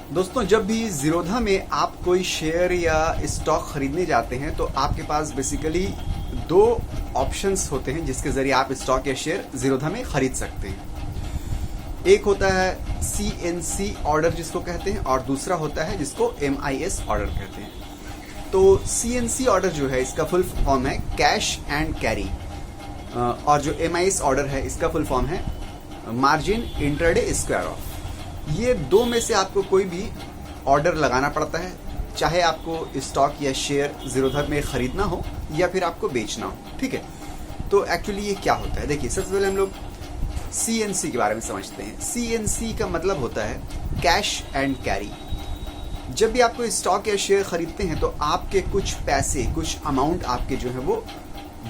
दोस्तों, जब भी ज़ीरोधा में आप कोई शेयर या स्टॉक खरीदने जाते हैं तो आपके पास बेसिकली दो ऑप्शंस होते हैं जिसके ज़रिए आप स्टॉक या शेयर ज़ीरोधा में खरीद सकते हैं। एक होता है CNC ऑर्डर जिसको कहते हैं और दूसरा होता है जिसको MIS ऑर्डर कहते हैं। तो CNC ऑर्डर जो है इसका फुल फॉर्म है कैश एंड कैरी, और जो MIS ऑर्डर है इसका फुल फॉर्म है मार्जिन इंट्राडे स्क्वायर ऑफ। ये दो में से आपको कोई भी ऑर्डर लगाना पड़ता है, चाहे आपको स्टॉक या शेयर ज़ीरोधा में खरीदना हो या फिर आपको बेचना हो। ठीक है, तो एक्चुअली ये क्या होता है, देखिए सबसे पहले हम लोग CNC के बारे में समझते हैं। CNC का मतलब होता है कैश एंड कैरी। जब भी आपको स्टॉक या शेयर खरीदते हैं तो आपके कुछ पैसे, कुछ अमाउंट आपके जो है वो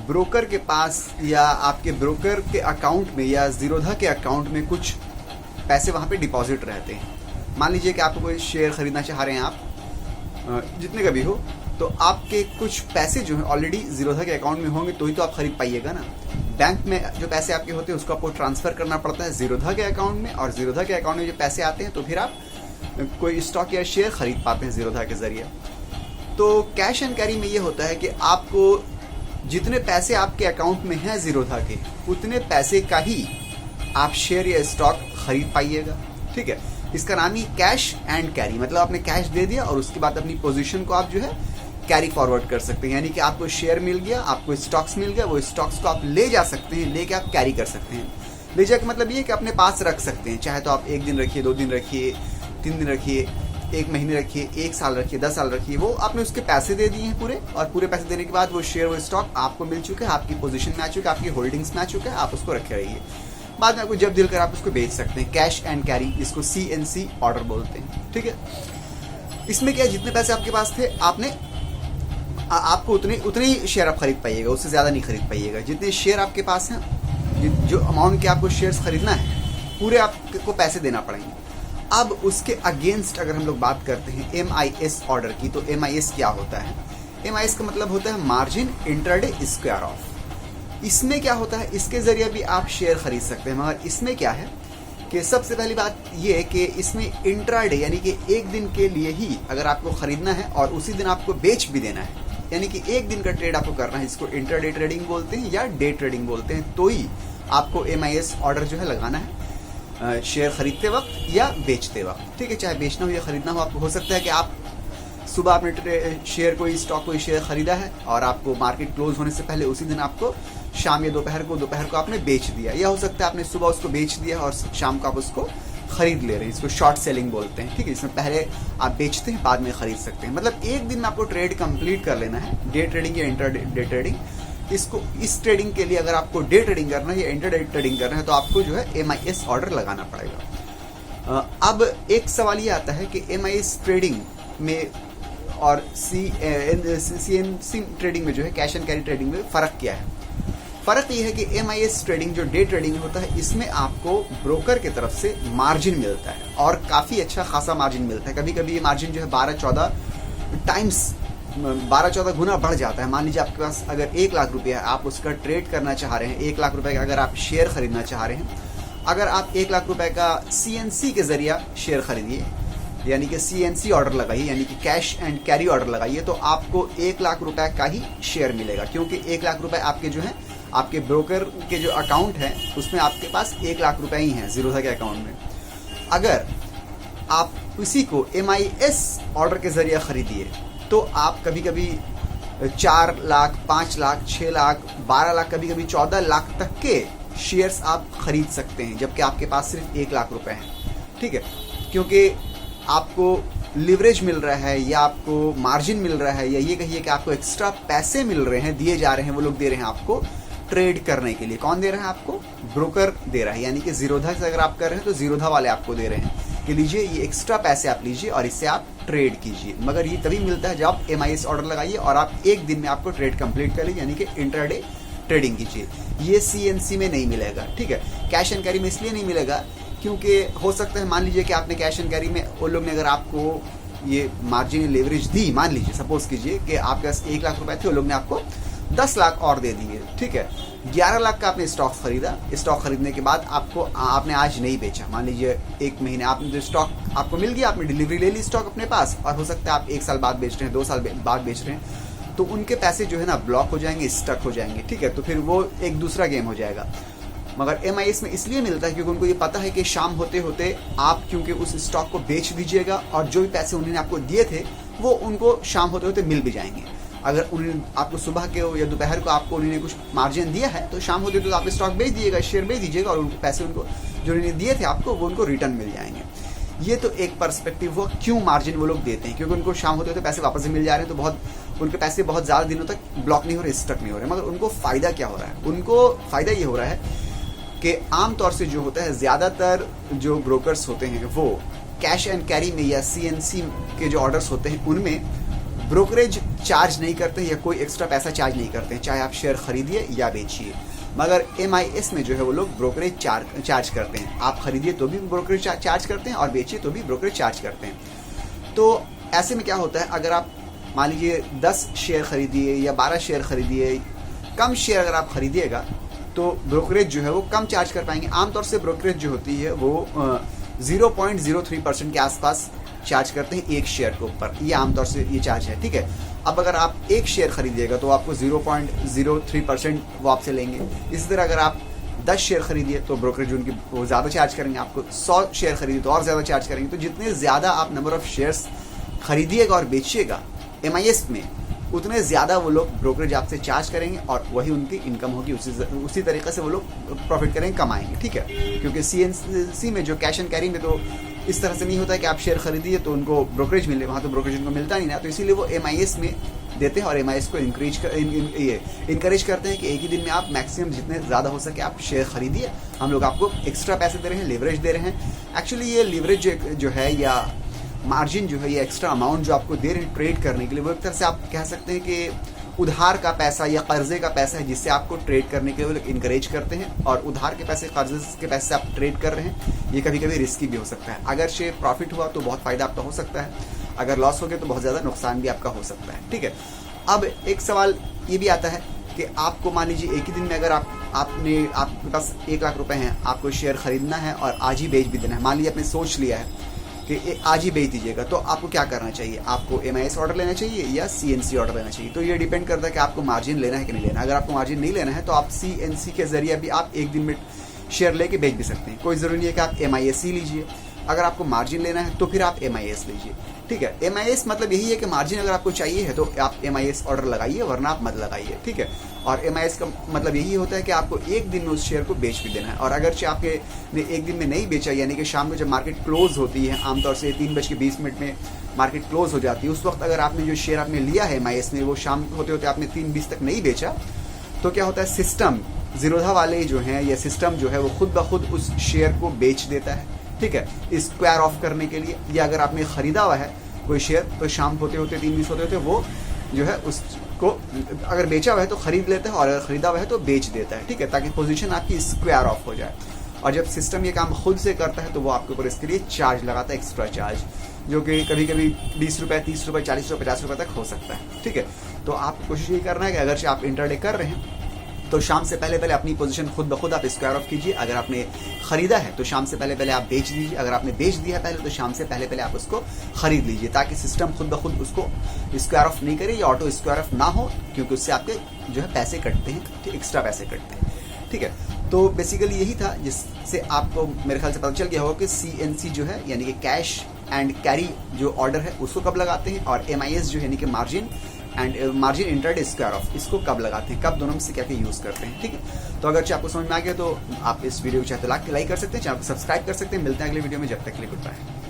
ब्रोकर के पास या आपके ब्रोकर के अकाउंट में या ज़ीरोधा के अकाउंट में कुछ पैसे वहाँ पे डिपॉजिट रहते हैं। मान लीजिए कि आपको कोई शेयर खरीदना चाह रहे हैं आप, जितने का भी हो, तो आपके कुछ पैसे जो हैं ऑलरेडी ज़ीरोधा के अकाउंट में होंगे तो ही तो आप खरीद पाइएगा ना। बैंक में जो पैसे आपके होते हैं उसको आपको ट्रांसफ़र करना पड़ता है ज़ीरोधा के अकाउंट में, और ज़ीरोधा के अकाउंट में जो पैसे आते हैं तो फिर आप कोई स्टॉक या शेयर खरीद पाते हैं ज़ीरोधा के ज़रिए। तो कैश एंड कैरी में ये होता है कि आपको जितने पैसे आपके अकाउंट में हैं ज़ीरोधा के, उतने पैसे का ही आप शेयर या स्टॉक खरीद पाइएगा। ठीक है, इसका नाम ही कैश एंड कैरी, मतलब आपने कैश दे दिया और उसके बाद अपनी पोजीशन को आप जो है कैरी फॉरवर्ड कर सकते हैं। यानी कि आपको शेयर मिल गया, आपको स्टॉक्स मिल गया, वो स्टॉक्स को आप ले जा सकते हैं, लेके आप कैरी कर सकते हैं। ले जाके मतलब ये कि अपने पास रख सकते हैं, चाहे तो आप 1 दिन रखिए, 2 दिन रखिए, 3 दिन रखिए, 1 महीने रखिए, 1 साल रखिए, 10 साल रखिए। वो आपने उसके पैसे दे दिए हैं पूरे, और पूरे पैसे देने के बाद वो शेयर, वो स्टॉक आपको मिल चुका है, आपकी पोजीशन में आ चुका है, आपकी होल्डिंग्स में आ चुका है, आप उसको रखे रहिए। बाद में आपको जब दिल कर आप उसको बेच सकते हैं। कैश एंड कैरी, इसको CNC ऑर्डर बोलते हैं। ठीक है, इसमें क्या है, जितने पैसे आपके पास थे आपको उतने ही शेयर आप खरीद पाइएगा, उससे ज़्यादा नहीं खरीद पाइएगा। जितने शेयर आपके पास हैं, जो अमाउंट के आपको शेयर्स खरीदना है, पूरे आपको पैसे देना पड़ेंगे। अब उसके अगेंस्ट अगर हम लोग बात करते हैं MIS ऑर्डर की, तो MIS क्या होता है? MIS का मतलब होता है मार्जिन इंट्राडे स्क्वायर ऑफ। इसमें क्या होता है, इसके जरिए भी आप शेयर खरीद सकते हैं, मगर इसमें क्या है कि सबसे पहली बात ये कि इसमें इंट्राडे यानी कि एक दिन के लिए ही अगर आपको खरीदना है और उसी दिन आपको बेच भी देना है, यानी कि एक दिन का ट्रेड आपको करना है, इसको इंट्राडे ट्रेडिंग बोलते हैं या डे ट्रेडिंग बोलते हैं, तो ही आपको MIS ऑर्डर जो है लगाना है शेयर खरीदते वक्त या बेचते वक्त। ठीक है, चाहे बेचना हो या खरीदना हो, आपको हो सकता है कि आप सुबह आपने शेयर कोई स्टॉक कोई शेयर खरीदा है और आपको मार्केट क्लोज होने से पहले उसी दिन आपको शाम या दोपहर को आपने बेच दिया, या हो सकता है आपने सुबह उसको बेच दिया और शाम को आप उसको खरीद ले रहे हैं। इसको शॉर्ट सेलिंग बोलते हैं। ठीक है, इसमें पहले आप बेचते हैं, बाद में खरीद सकते हैं। मतलब एक दिन में आपको ट्रेड कंप्लीट कर लेना है, डे ट्रेडिंग या इंटर डे ट्रेडिंग। इस ट्रेडिंग के लिए अगर आपको डे ट्रेडिंग करना है या इंटर डे ट्रेडिंग करना है तो आपको जो है MIS ऑर्डर लगाना पड़ेगा। अब एक सवाल ये आता है कि MIS ट्रेडिंग में और CNC ट्रेडिंग में जो है कैश एंड कैरी ट्रेडिंग में फ़र्क क्या है? फ़र्क ये है कि MIS ट्रेडिंग जो डे ट्रेडिंग होता है, इसमें आपको ब्रोकर की तरफ से मार्जिन मिलता है और काफ़ी अच्छा खासा मार्जिन मिलता है। कभी कभी ये मार्जिन जो है 12-14 गुना बढ़ जाता है। मान लीजिए आपके पास अगर 1 लाख रुपया है, आप उसका ट्रेड करना चाह रहे हैं, 1 लाख रुपए का अगर आप शेयर खरीदना चाह रहे हैं, अगर आप 1 लाख रुपए का CNC के जरिए शेयर खरीदिए, यानी कि CNC ऑर्डर लगाइए, यानी कि कैश एंड कैरी ऑर्डर लगाइए, तो आपको 1 लाख रुपए का ही शेयर मिलेगा, क्योंकि 1 लाख रुपए आपके जो है आपके ब्रोकर के जो अकाउंट है उसमें आपके पास 1 लाख रुपए ही हैं ज़ीरोधा के अकाउंट में। अगर आप उसी को MIS ऑर्डर के जरिए खरीदिए तो आप कभी कभी 4 लाख, 5 लाख, 6 लाख, 12 लाख, कभी कभी 14 लाख तक के शेयर्स आप खरीद सकते हैं, जबकि आपके पास सिर्फ 1 लाख रुपए हैं। ठीक है, क्योंकि आपको लिवरेज मिल रहा है या आपको मार्जिन मिल रहा है, या ये कहिए कि आपको एक्स्ट्रा पैसे मिल रहे हैं, दिए जा रहे हैं, वो लोग दे रहे हैं आपको ट्रेड करने के लिए। कौन दे रहा है आपको? ब्रोकर दे रहा है। यानी कि ज़ीरोधा से अगर आप कर रहे हैं तो ज़ीरोधा वाले आपको दे रहे हैं कि लीजिए ये एक्स्ट्रा पैसे आप लीजिए और इससे आप ट्रेड कीजिए। मगर ये तभी मिलता है जब आप MIS ऑर्डर लगाइए और आप एक दिन में आपको ट्रेड कंप्लीट कर लीजिए, यानी कि इंट्राडे ट्रेडिंग कीजिए। ये CNC में नहीं मिलेगा। ठीक है, कैश एंड कैरी में इसलिए नहीं मिलेगा क्योंकि हो सकता है मान लीजिए कि आपने कैश एंड कैरी में उन लोग ने अगर आपको ये मार्जिन लेवरेज दी, मान लीजिए सपोज कीजिए कि आपके पास 1 लाख रुपए थे, उन लोग ने आपको 10 लाख और दे दिए, ठीक है। 11 लाख का आपने स्टॉक खरीदा, स्टॉक खरीदने के बाद आपने आज नहीं बेचा, मान लीजिए 1 महीने आपने जो स्टॉक आपको मिल गया, आपने डिलीवरी ले ली स्टॉक अपने पास, और हो सकता है आप 1 साल बाद बेच रहे हैं, 2 साल बाद बेच रहे हैं, तो उनके पैसे जो है ना ब्लॉक हो जाएंगे, स्टक हो जाएंगे, ठीक है। तो फिर वो एक दूसरा गेम हो जाएगा। मगर MIS में इसलिए मिलता है क्योंकि उनको ये पता है कि शाम होते होते आप क्योंकि उस स्टॉक को बेच दीजिएगा और जो भी पैसे उन्होंने आपको दिए थे वो उनको शाम होते होते मिल भी जाएंगे। अगर उन्होंने आपको सुबह के या दोपहर को आपको उन्होंने कुछ मार्जिन दिया है तो शाम होते तो आप स्टॉक बेच दीजिएगा, शेयर बेच दीजिएगा, और उनको पैसे उनको जो उन्होंने दिए थे आपको वो उनको रिटर्न मिल जाएंगे। ये तो एक पर्सपेक्टिव हुआ क्यों मार्जिन वो लोग देते हैं, क्योंकि उनको शाम होते होते पैसे वापस से मिल जा रहे हैं, तो बहुत उनके पैसे बहुत ज़्यादा दिनों तक ब्लॉक नहीं हो रहे, स्टक नहीं हो रहे। मगर उनको फ़ायदा क्या हो रहा है? उनको फ़ायदा ये हो रहा है कि आमतौर से जो होता है, ज़्यादातर जो ब्रोकर्स होते हैं वो कैश एंड कैरी में या CNC के जो ऑर्डर्स होते हैं उनमें ब्रोकरेज चार्ज नहीं करते या कोई एक्स्ट्रा पैसा चार्ज नहीं करते हैं, चाहे आप शेयर खरीदिए या बेचिए। मगर MIS में जो है वो लोग ब्रोकरेज चार्ज करते हैं। आप खरीदिए तो भी ब्रोकरेज चार्ज करते हैं और बेचिए तो भी ब्रोकरेज चार्ज करते हैं। तो ऐसे में क्या होता है, अगर आप मान लीजिए 10 शेयर खरीदिए या 12 शेयर खरीदिए, कम शेयर अगर आप खरीदिएगा तो ब्रोकरेज जो है वो कम चार्ज कर पाएंगे। आमतौर से ब्रोकरेज जो होती है वो 0.03% के आसपास चार्ज करते हैं एक शेयर के ऊपर, ये आमतौर से ये चार्ज है, ठीक है। अब अगर आप एक शेयर खरीदिएगा तो आपको 0.03% वो आपसे लेंगे। इसी तरह अगर आप 10 शेयर खरीदिए तो ब्रोकरेज उनकी वो ज़्यादा चार्ज करेंगे, आपको 100 शेयर खरीदिए तो और ज़्यादा चार्ज करेंगे। तो जितने ज़्यादा आप नंबर ऑफ शेयर्स खरीदिएगा और बेचिएगा MIS में, उतने ज़्यादा वो लोग ब्रोकरेज आपसे चार्ज करेंगे और वही उनकी इनकम होगी, उसी तरीके से वो लोग प्रॉफिट करेंगे, कमाएंगे, ठीक है। क्योंकि CNC में जो कैश एंड कैरी में तो इस तरह से नहीं होता है कि आप शेयर खरीदिए तो उनको ब्रोकरेज मिले, वहाँ तो ब्रोकरेज उनको मिलता नहीं ना, तो इसीलिए वो MIS में देते हैं और MIS को इनकरेज करते हैं कि एक ही दिन में आप मैक्सिमम जितने ज़्यादा हो सके आप शेयर खरीदिए, हम लोग आपको एक्स्ट्रा पैसे दे रहे हैं, लेवरेज दे रहे हैं। एक्चुअली ये लेवरेज जो है या मार्जिन जो है, ये एक्स्ट्रा अमाउंट जो आपको दे रहे हैं ट्रेड करने के लिए, वो एक तरह से आप कह सकते हैं कि उधार का पैसा या कर्जे का पैसा है, जिससे आपको ट्रेड करने के लिए इनकरेज करते हैं। और उधार के पैसे, कर्जे के पैसे से आप ट्रेड कर रहे हैं, ये कभी कभी रिस्की भी हो सकता है। अगर शेयर प्रॉफिट हुआ तो बहुत फायदा आपका हो सकता है, अगर लॉस हो गया तो बहुत ज़्यादा नुकसान भी आपका हो सकता है, ठीक है। अब एक सवाल ये भी आता है कि आपको मान लीजिए एक ही दिन में अगर आपके पास 1 लाख रुपए हैं, आपको शेयर खरीदना है और आज ही बेच भी देना है, मान लीजिए आपने सोच लिया है कि आज ही बेच दीजिएगा, तो आपको क्या करना चाहिए? आपको MIS ऑर्डर लेना चाहिए या CNC ऑर्डर लेना चाहिए? तो ये डिपेंड करता है कि आपको मार्जिन लेना है कि नहीं लेना। अगर आपको मार्जिन नहीं लेना है तो आप CNC के जरिए भी आप एक दिन में शेयर लेके बेच भी सकते हैं, कोई ज़रूरी नहीं है कि आप MIS ही लीजिए। अगर आपको मार्जिन लेना है तो फिर आप MIS लीजिए, ठीक है। MIS मतलब यही है कि मार्जिन अगर आपको चाहिए है तो आप MIS ऑर्डर लगाइए, वरना आप मत लगाइए, ठीक है। और MIS का मतलब यही होता है कि आपको एक दिन में उस शेयर को बेच भी देना है। और अगर आपने एक दिन में नहीं बेचा, यानी कि शाम को जब मार्केट क्लोज होती है, आमतौर से 3:20 में मार्केट क्लोज हो जाती है, उस वक्त अगर आपने जो शेयर आपने लिया है MIS में, वो शाम होते होते आपने 3:20 तक नहीं बेचा, तो क्या होता है, सिस्टम ज़ीरोधा वाले जो हैं या सिस्टम जो है वो खुद ब खुद उस शेयर को बेच देता है, ठीक है, स्क्वायर ऑफ करने के लिए। या अगर आपने ख़रीदा हुआ है कोई शेयर तो शाम होते होते 3:20 होते होते वो जो है उसको अगर बेचा हुआ है तो खरीद लेता है और अगर खरीदा हुआ है तो बेच देता है, ठीक है, ताकि पोजीशन आपकी स्क्वायर ऑफ हो जाए। और जब सिस्टम ये काम खुद से करता है तो वो आपके ऊपर इसके लिए चार्ज लगाता है, एक्स्ट्रा चार्ज, जो कि कभी कभी 20 रुपये, 30 रुपये, 40 रुपये, 50 रुपये तक हो सकता है, ठीक है। तो आपको कोशिश ये करना है कि अगर आप इंटरडे कर रहे हैं तो शाम से पहले अपनी पोजीशन खुद ब खुद आप स्क्वायर ऑफ कीजिए। अगर आपने खरीदा है तो शाम से पहले आप बेच दीजिए, अगर आपने बेच दिया पहले तो शाम से पहले आप उसको खरीद लीजिए, ताकि सिस्टम खुद ब खुद उसको स्क्वायर ऑफ नहीं करे या ऑटो स्क्वायर ऑफ ना हो, क्योंकि उससे आपके जो है पैसे कटते हैं, एक्स्ट्रा पैसे कटते हैं, ठीक है। तो बेसिकली यही था जिससे आपको मेरे ख्याल से पता चल गया होगा कि CNC जो है यानी कि कैश एंड कैरी जो ऑर्डर है उसको कब लगाते हैं, और MIS जो है यानी कि मार्जिन इंटरडे स्क्वायर ऑफ, इसको कब लगाते हैं, कब दोनों में से क्या क्या यूज़ करते हैं, ठीक है। तो अगर आपको समझ में आ गया तो आप इस वीडियो को चाहे तो लाइक कर सकते हैं, चाहे सब्सक्राइब कर सकते हैं। मिलते हैं अगले वीडियो में, जब तक के लिए गुड बाय।